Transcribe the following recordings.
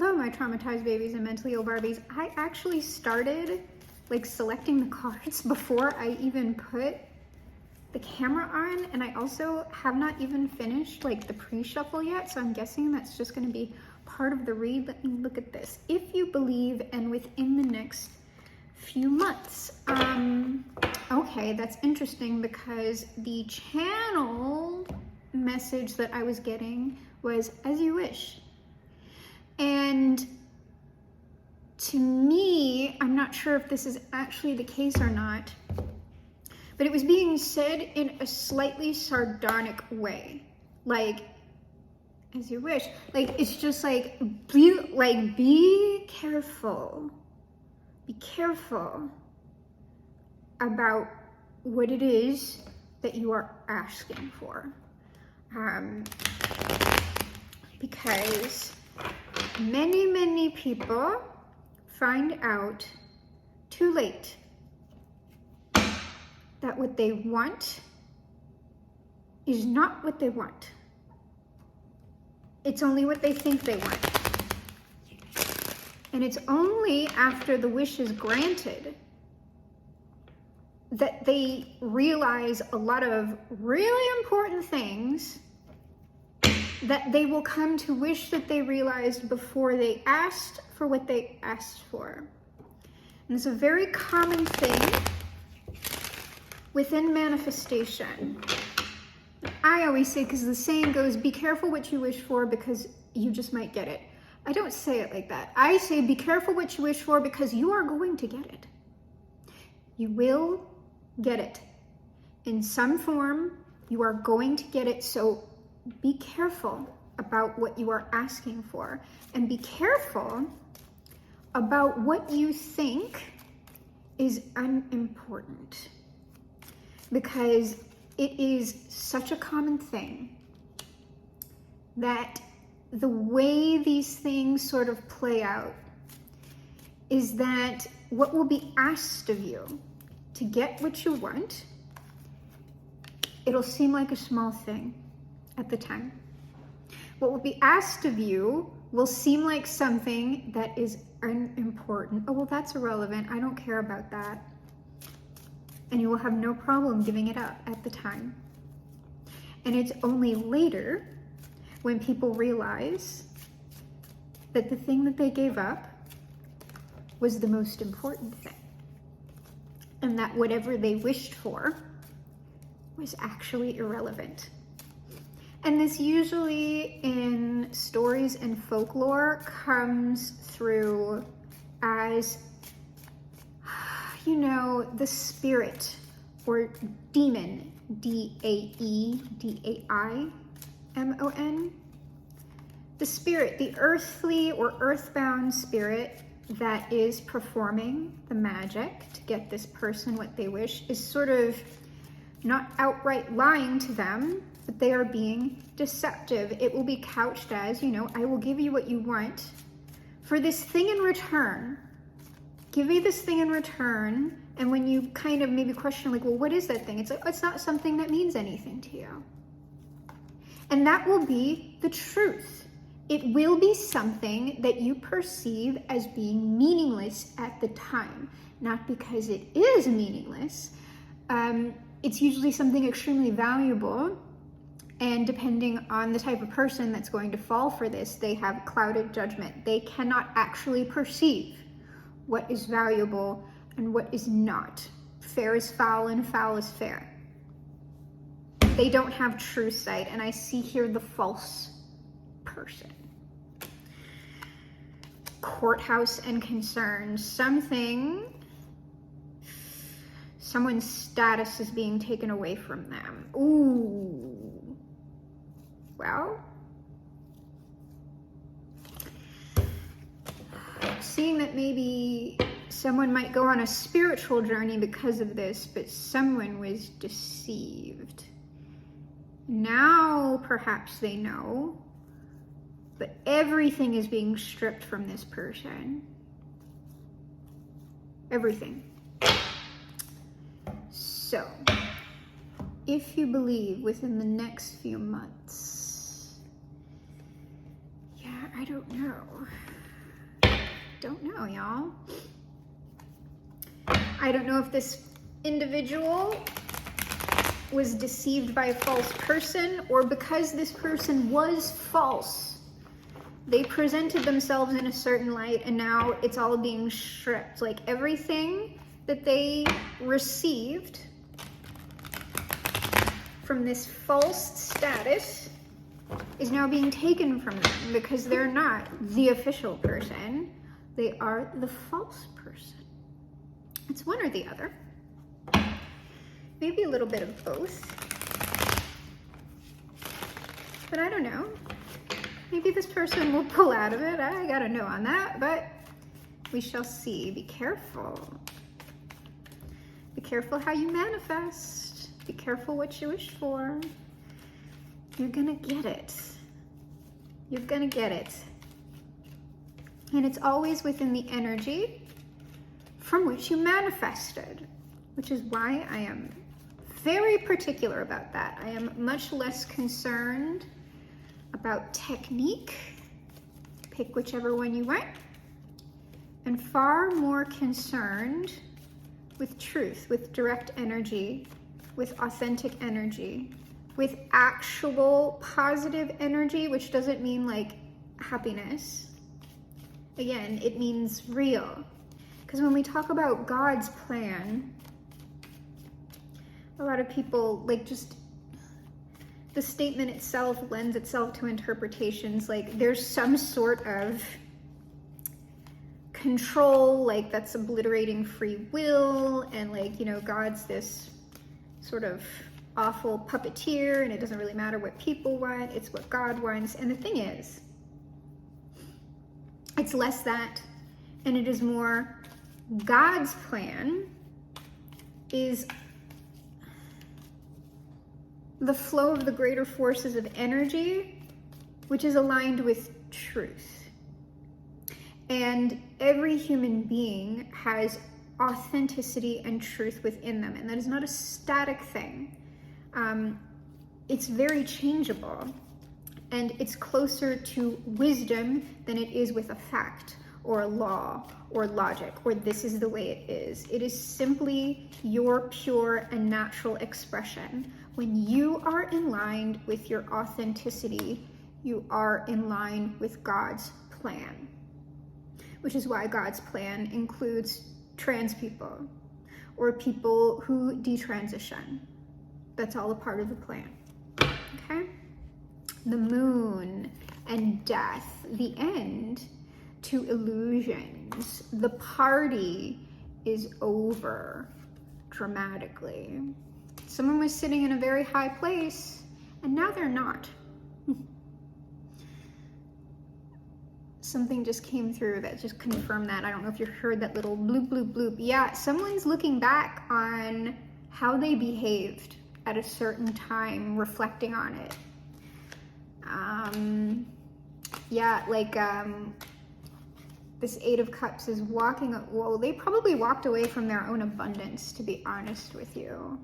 Hello, my traumatized babies and mentally ill Barbies. I actually started like selecting the cards before I even put the camera on, and I also have not even finished like the pre-shuffle yet, so I'm guessing that's just going to be part of the read. Let me look at this. If you believe, and within the next few months. Okay, that's interesting because the channeled message that I was getting was as you wish. And to me, I'm not sure if this is actually the case or not, but it was being said in a slightly sardonic way. Like, as you wish. Like, it's just like, be careful. Be careful about what it is that you are asking for. Because many people find out too late that what they want is not what they want. It's only what they think they want. And it's only after the wish is granted that they realize a lot of really important things that they will come to wish that they realized before they asked for what they asked for. And it's a very common thing within manifestation. I always say, because the saying goes, be careful what you wish for because you just might get it. I don't say it like that. I say, be careful what you wish for because you are going to get it. You will get it. In some form, you are going to get it. So be careful about what you are asking for. And be careful about what you think is unimportant. Because it is such a common thing that the way these things sort of play out is that what will be asked of you to get what you want, it'll seem like a small thing at the time. What will be asked of you will seem like something that is unimportant. Oh, well, that's irrelevant. I don't care about that. And you will have no problem giving it up at the time. And it's only later when people realize that the thing that they gave up was the most important thing. And that whatever they wished for was actually irrelevant. And this usually in stories and folklore comes through as, you know, the spirit or demon, D-A-E-D-A-I-M-O-N. The spirit, the earthly or earthbound spirit that is performing the magic to get this person what they wish is sort of not outright lying to them, but they are being deceptive. It will be couched as, you know, I will give you what you want for this thing in return. Give me this thing in return. And when you kind of maybe question, like, well, what is that thing? It's like, it's not something that means anything to you. And that will be the truth. It will be something that you perceive as being meaningless at the time. Not because it is meaningless. It's usually something extremely valuable. And depending on the type of person that's going to fall for this, they have clouded judgment. They cannot actually perceive what is valuable and what is not. Fair is foul and foul is fair. They don't have true sight, and I see here the false person. Courthouse and concerns. Someone's status is being taken away from them. Ooh. Well, seeing that maybe someone might go on a spiritual journey because of this, but someone was deceived. Now perhaps they know, but everything is being stripped from this person. Everything. So, if you believe within the next few months, yeah, I don't know. don't know, y'all. I don't know if this individual was deceived by a false person, or because this person was false, they presented themselves in a certain light and now it's all being stripped. Like everything that they received from this false status is now being taken from them because they're not the official person. They are the false person. It's one or the other. Maybe a little bit of both. But I don't know. Maybe this person will pull out of it. I gotta know on that, but we shall see. Be careful. Be careful how you manifest. Be careful what you wish for. You're gonna get it. You're gonna get it. And it's always within the energy from which you manifested, which is why I am very particular about that. I am much less concerned about technique, pick whichever one you want, and far more concerned with truth, with direct energy, with authentic energy, with actual positive energy, which doesn't mean like happiness. Again, it means real. Because when we talk about God's plan, a lot of people, like, just the statement itself lends itself to interpretations like there's some sort of control, like that's obliterating free will, and like, you know, God's this sort of awful puppeteer and it doesn't really matter what people want, it's what God wants. And the thing is, it's less that, and it is more God's plan is the flow of the greater forces of energy, which is aligned with truth. And every human being has authenticity and truth within them, and that is not a static thing. It's very changeable, and it's closer to wisdom than it is with a fact or a law or logic, or this is the way it is. It is simply your pure and natural expression. When you are in line with your authenticity, you are in line with God's plan, which is why God's plan includes trans people or people who detransition. That's all a part of the plan, okay? The moon and death, the end to illusions. The party is over dramatically. Someone was sitting in a very high place and now they're not. Something just came through that just confirmed that. I don't know if you heard that little bloop, bloop, bloop. Yeah, someone's looking back on how they behaved at a certain time, reflecting on it. Yeah, like this Eight of Cups is walking, well, they probably walked away from their own abundance, to be honest with you.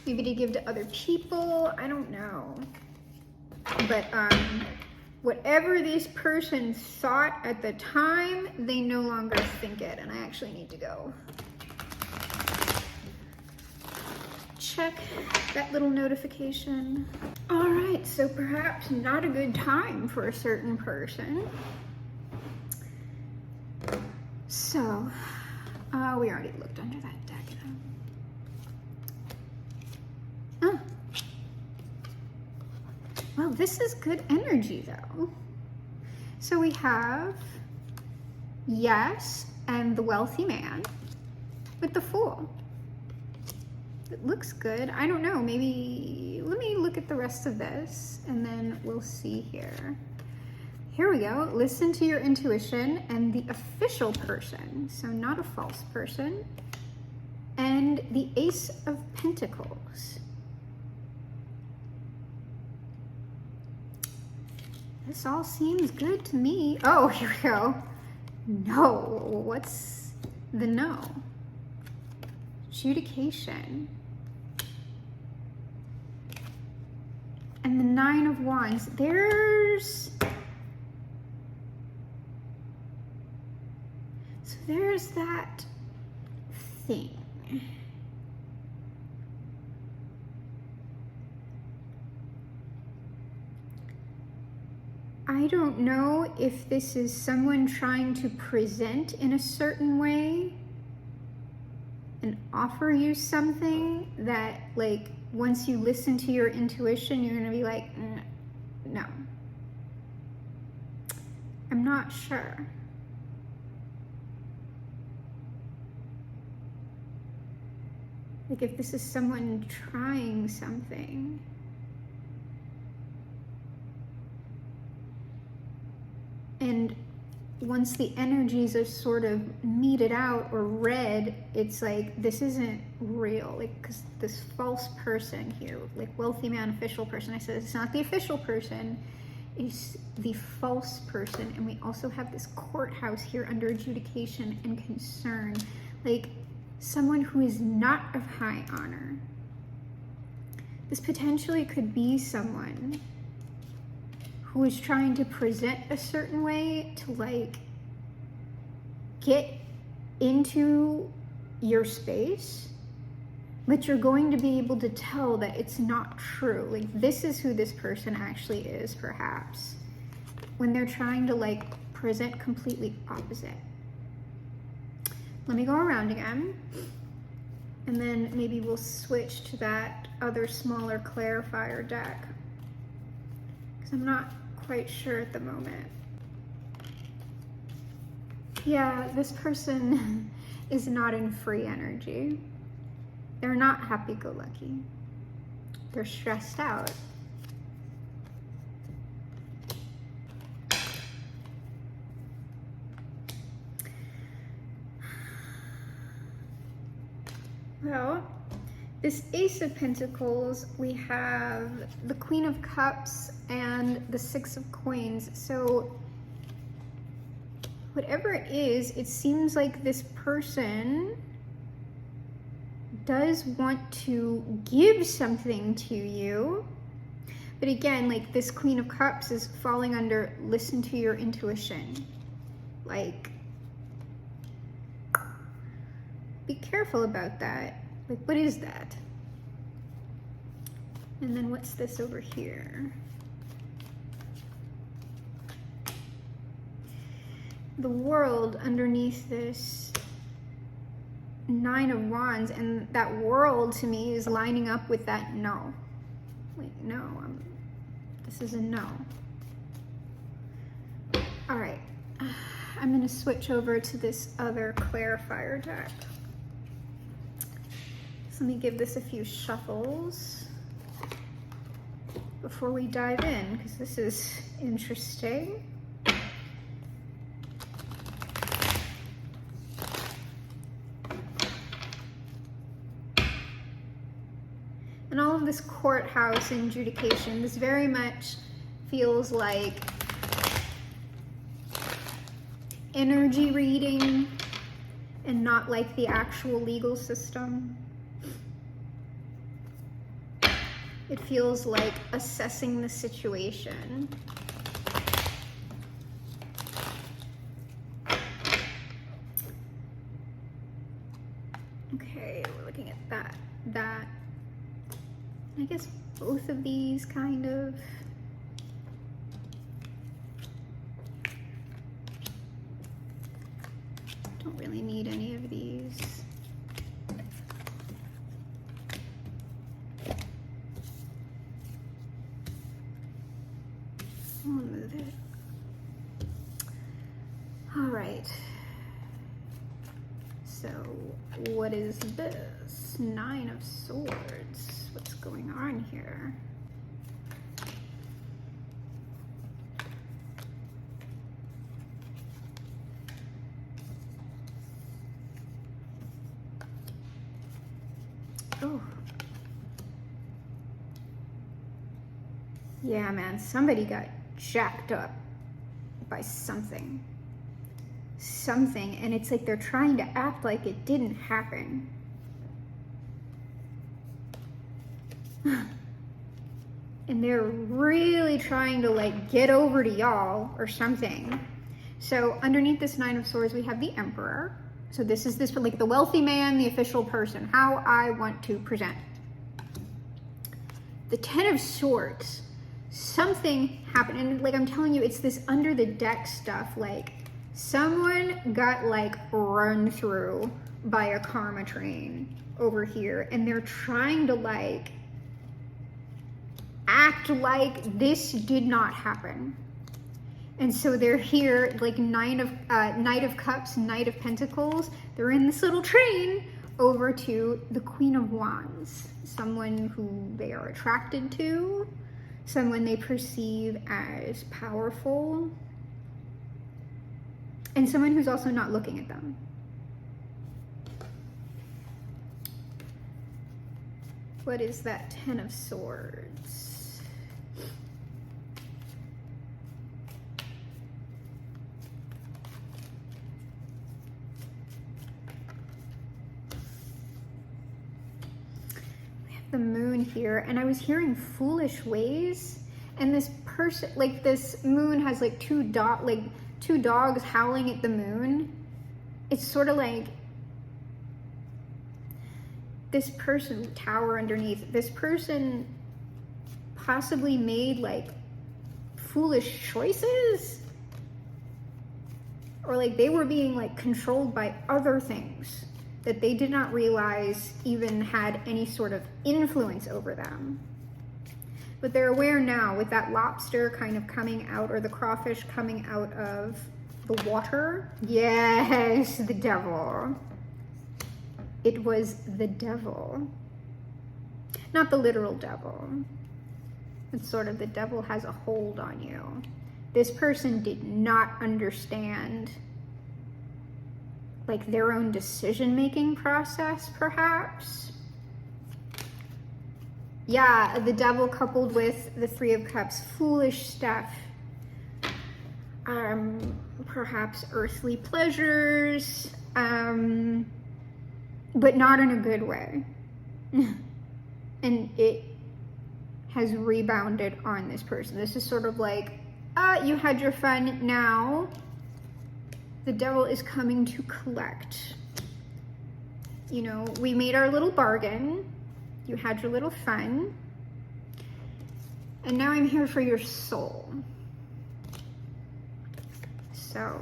Maybe to give to other people, I don't know. But whatever this person thought at the time, they no longer think it, and I actually need to go check that little notification. All right, so perhaps not a good time for a certain person. So, we already looked under that deck. Oh. Well, this is good energy though. So we have yes and the wealthy man with the Fool. It looks good. I don't know, maybe, let me look at the rest of this and then we'll see here. Here we go. Listen to your intuition and the official person, so not a false person, and the Ace of Pentacles. This all seems good to me. Oh, here we go. No. What's the no? Adjudication. And the Nine of Wands. There's So there's that thing. I don't know if this is someone trying to present in a certain way and offer you something that, like, once you listen to your intuition, you're gonna be like, no. I'm not sure. Like, if this is someone trying something. And once the energies are sort of meted out or read, it's like, this isn't real. Like, because this false person here, like wealthy man, official person, I said, it's not the official person, it's the false person. And we also have this courthouse here under adjudication and concern. Like, someone who is not of high honor. This potentially could be someone who is trying to present a certain way to, like, get into your space, but you're going to be able to tell that it's not true. Like, this is who this person actually is, perhaps, when they're trying to, like, present completely opposite. Let me go around again, and then maybe we'll switch to that other smaller clarifier deck, because I'm not quite sure at the moment. Yeah, this person is not in free energy. They're not happy-go-lucky. They're stressed out. Well, this Ace of Pentacles, we have the Queen of Cups and the Six of Coins. So whatever it is, it seems like this person does want to give something to you. But again, like, this Queen of Cups is falling under listen to your intuition. Like, be careful about that. Like, what is that? And then what's this over here? The World underneath this Nine of Wands, and that world to me is lining up with that no. Like, no, this is a no. All right, I'm gonna switch over to this other clarifier deck. So let me give this a few shuffles before we dive in, because this is interesting. And all of this courthouse and adjudication, this very much feels like energy reading and not like the actual legal system. It feels like assessing the situation. Okay, we're looking at that. I guess both of these kind of. Don't really need any of these. I'll move it. All right. So what is this? Nine of Swords. What's going on here? Oh. Yeah, man, somebody got jacked up by something. And it's like they're trying to act like it didn't happen. And they're really trying to, like, get over to y'all or something. So underneath this Nine of Swords, we have the Emperor. So this is like the wealthy man, the official person, how I want to present. The Ten of Swords, something happened. And like I'm telling you, it's this under the deck stuff. Like someone got like run through by a karma train over here. And they're trying to like act like this did not happen. And so they're here, like Knight of Cups, Knight of Pentacles. They're in this little train over to the Queen of Wands, someone who they are attracted to, someone they perceive as powerful, and someone who's also not looking at them. What is that Ten of Swords? The Moon here, and I was hearing foolish ways, and this person, like this moon has like two dogs howling at the moon. It's sort of like this person, tower underneath, this person possibly made like foolish choices, or like they were being like controlled by other things that they did not realize even had any sort of influence over them. But they're aware now with that lobster kind of coming out, or the crawfish coming out of the water. Yes, the devil. It was the devil. Not the literal devil. It's sort of the devil has a hold on you. This person did not understand like their own decision-making process, perhaps. Yeah, the devil coupled with the Three of Cups, foolish stuff. Perhaps earthly pleasures, but not in a good way. And it has rebounded on this person. This is sort of like, you had your fun, now the devil is coming to collect. You know, we made our little bargain. You had your little fun. And now I'm here for your soul. So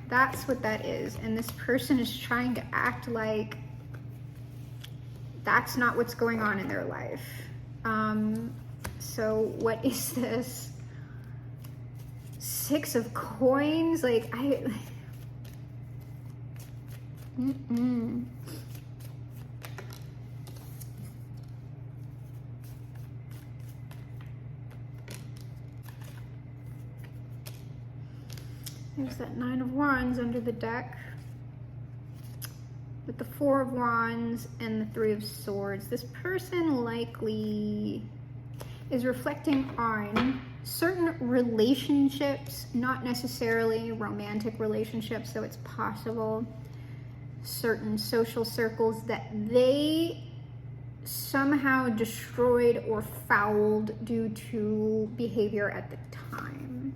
that's what that is. And this person is trying to act like that's not what's going on in their life. So what is this? Six of Coins, like There's that Nine of Wands under the deck with the Four of Wands and the Three of Swords. This person likely is reflecting on certain relationships, not necessarily romantic relationships, though it's possible, certain social circles that they somehow destroyed or fouled due to behavior at the time.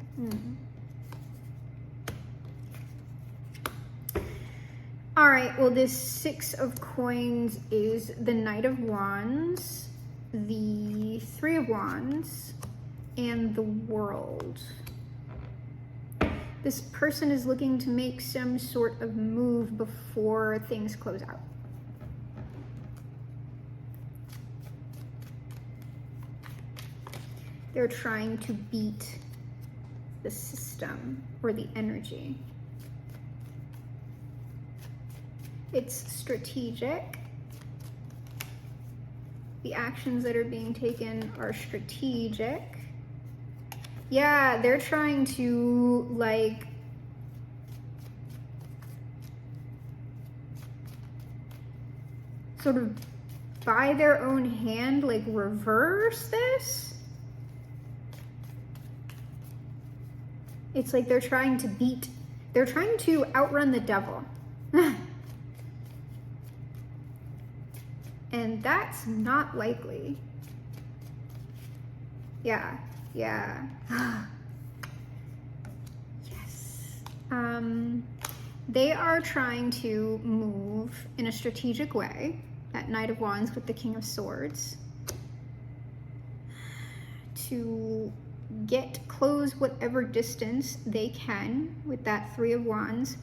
All right, well, this Six of Coins is the Knight of Wands, the Three of Wands, and the World. This person is looking to make some sort of move before things close out. They're trying to beat the system or the energy. It's strategic. The actions that are being taken are strategic. Yeah, they're trying to like sort of by their own hand, like reverse this. It's like they're trying to outrun the devil. And that's not likely. Yeah. Yes. They are trying to move in a strategic way, that Knight of Wands with the King of Swords, to close whatever distance they can with that Three of Wands.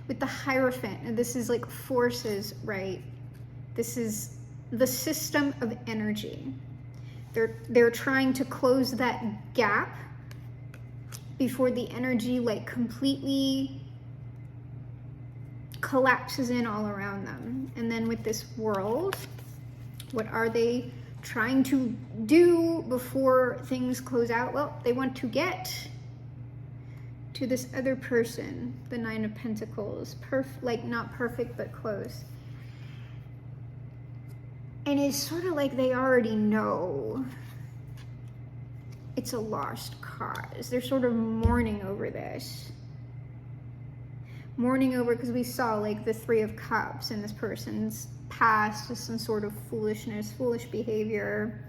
With the Hierophant, and this is like forces, right? This is the system of energy. They're trying to close that gap before the energy like completely collapses in all around them. And then with this World, what are they trying to do before things close out? Well, they want to get to this other person, the Nine of Pentacles. Like not perfect, but close. And it's sort of like they already know it's a lost cause. They're sort of mourning over this. Mourning over, because we saw like the Three of Cups in this person's past is some sort of foolishness, foolish behavior,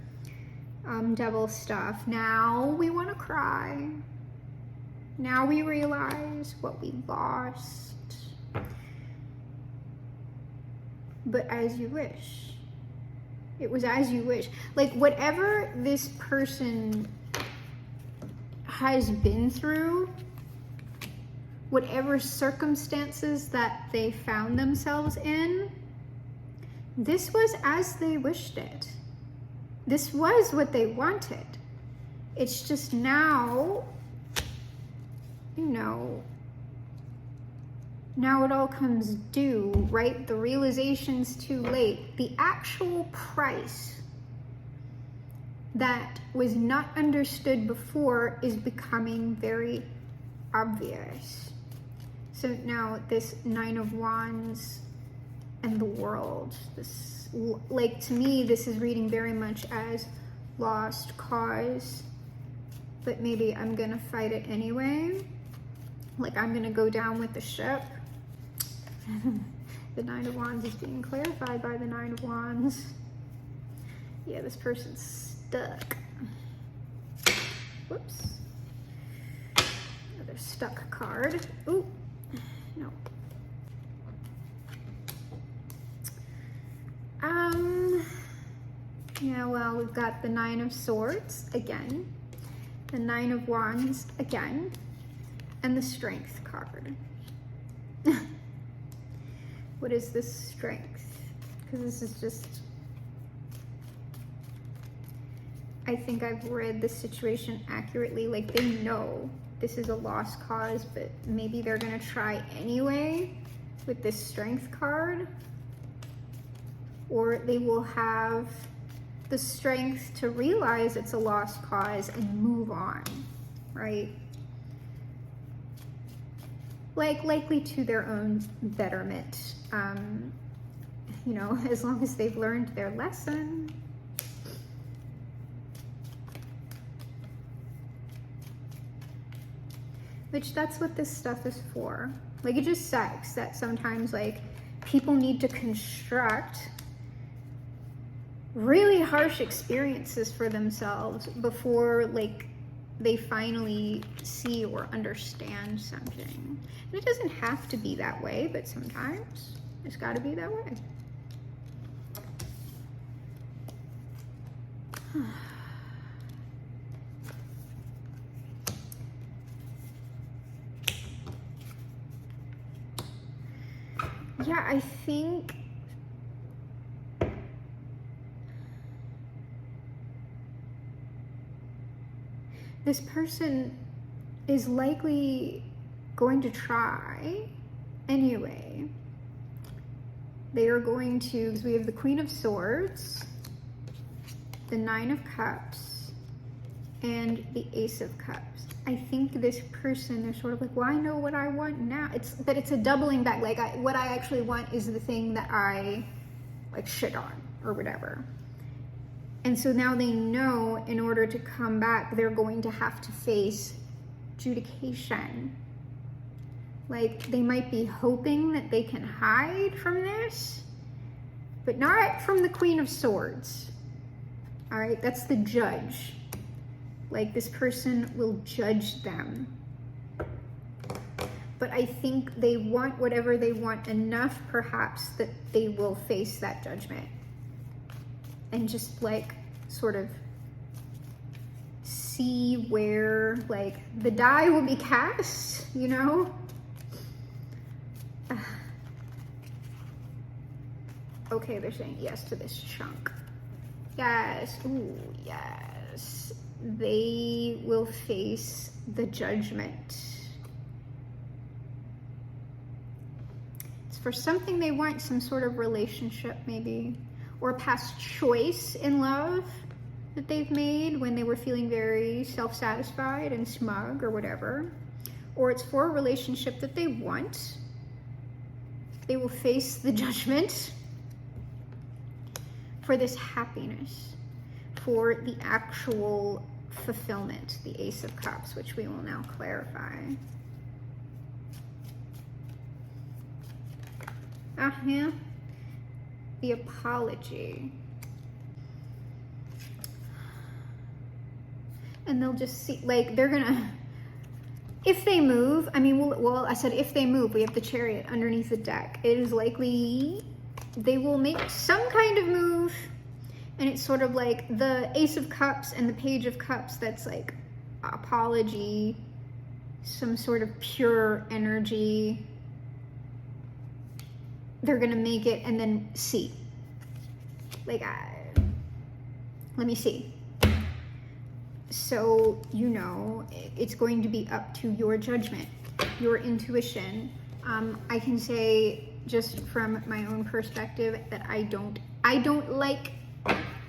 devil stuff. Now we want to cry. Now we realize what we lost. But as you wish. It was as you wish. Like whatever this person has been through, whatever circumstances that they found themselves in, this was as they wished it. This was what they wanted. It's just now, you know, now it all comes due, right? The realization's too late. The actual price that was not understood before is becoming very obvious. So now this Nine of Wands and the World, this, like to me, this is reading very much as lost cause, but maybe I'm gonna fight it anyway. Like I'm gonna go down with the ship. The Nine of Wands is being clarified by the Nine of Wands. Yeah, this person's stuck. Whoops. Another stuck card. Ooh, no. Yeah, well, we've got the Nine of Swords again, the Nine of Wands again, and the Strength card. What is this Strength? Because this is just, I think I've read the situation accurately. Like they know this is a lost cause, but maybe they're gonna try anyway with this Strength card, or they will have the strength to realize it's a lost cause and move on, right? Like likely to their own betterment, you know, as long as they've learned their lesson. Which that's what this stuff is for. Like it just sucks that sometimes like people need to construct really harsh experiences for themselves before like they finally see or understand something. And it doesn't have to be that way, but sometimes it's got to be that way. Yeah, I think this person is likely going to try anyway. They are going to, because we have the Queen of Swords, the Nine of Cups, and the Ace of Cups. I think this person, they're sort of like, well, I know what I want now. But it's a doubling back. Like what I actually want is the thing that I like shit on or whatever. And so now they know in order to come back, they're going to have to face adjudication. Like they might be hoping that they can hide from this, but not from the Queen of Swords. All right, that's the judge. Like this person will judge them. but I think they want whatever they want enough, perhaps, that they will face that judgment and just like sort of see where like the die will be cast, you know? Okay, they're saying yes to this chunk. Yes, ooh, yes. They will face the judgment. It's for something they want, some sort of relationship maybe, or a past choice in love that they've made when they were feeling very self-satisfied and smug or whatever. Or it's for a relationship that they want. They will face the judgment for this happiness, for the actual fulfillment, the Ace of Cups, which we will now clarify. Yeah. The apology. And they'll just see, like, they're gonna, if they move, I mean, well, I said if they move, we have the Chariot underneath the deck. It is likely they will make some kind of move, and it's sort of like the Ace of Cups and the Page of Cups, that's like apology, some sort of pure energy. They're gonna make it and then see. Like, let me see. So, you know, it's going to be up to your judgment, your intuition. I can say just from my own perspective that I don't like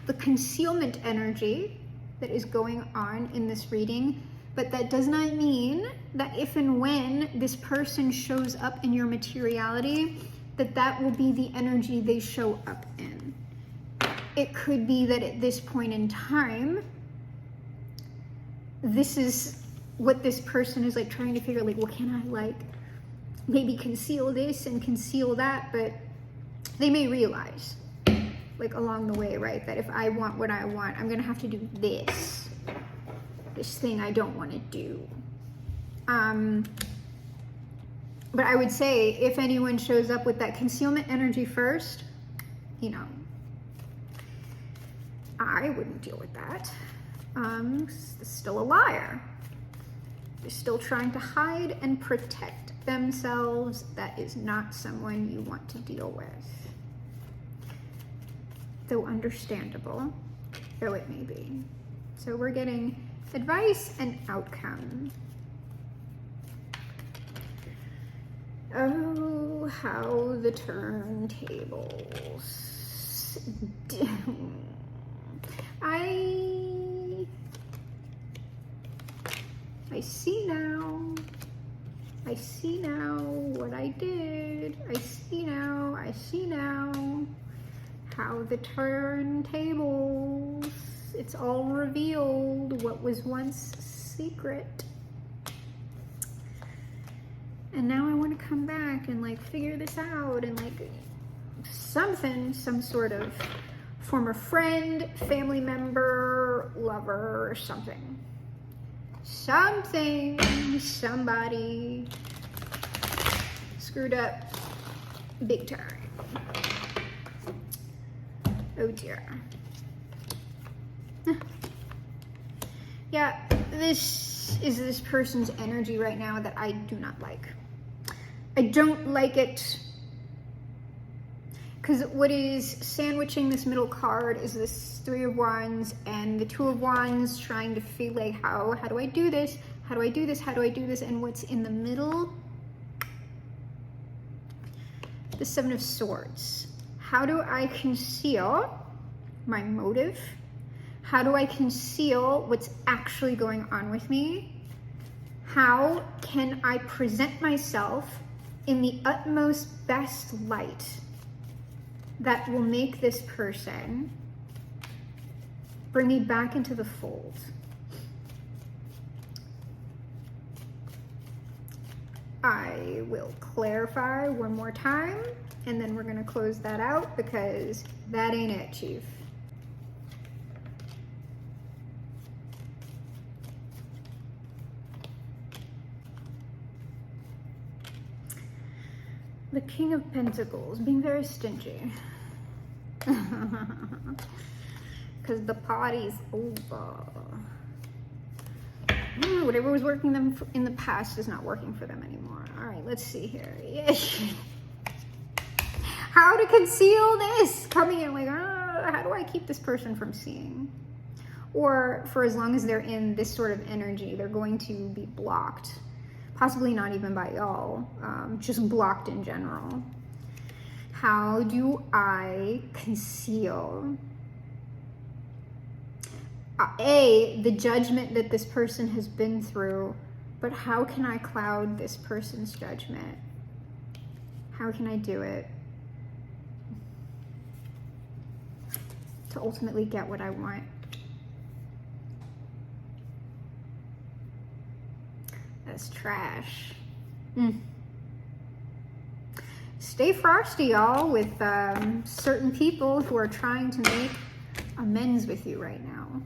the concealment energy that is going on in this reading, but that does not mean that if and when this person shows up in your materiality, that will be the energy they show up in. It could be that at this point in time, this is what this person is like trying to figure, like, well, can I like maybe conceal this and conceal that? But they may realize, like, along the way, right, that if I want what I want, I'm gonna have to do this thing I don't want to do. But I would say if anyone shows up with that concealment energy first, you know, I wouldn't deal with that. They're still a liar. They're still trying to hide and protect themselves. That is not someone you want to deal with. Though understandable, though it may be. So we're getting advice and outcome. Oh, how the turntables. I see now. I see now what I did. I see now how the turntables. It's all revealed what was once secret. And now I want to come back and like figure this out and like something, some sort of former friend, family member, lover, or something. Somebody screwed up big time. Oh dear. Yeah, this is this person's energy right now that I do not like. I don't like it because what is sandwiching this middle card is this Three of Wands and the Two of Wands trying to feel like how do I do this? How do I do this? How do I do this? And what's in the middle? The Seven of Swords. How do I conceal my motive? How do I conceal what's actually going on with me? How can I present myself in the utmost best light that will make this person bring me back into the fold? I will clarify one more time, and then we're going to close that out because that ain't it, Chief. The King of Pentacles, being very stingy. Because the party's over. Whatever was working them in the past is not working for them anymore. All right, let's see here. How to conceal this? Coming in like, how do I keep this person from seeing? Or for as long as they're in this sort of energy, they're going to be blocked. Possibly not even by y'all, just blocked in general. How do I conceal? The judgment that this person has been through, but how can I cloud this person's judgment? How can I do it to ultimately get what I want? That's trash. Stay frosty, y'all, with certain people who are trying to make amends with you right now.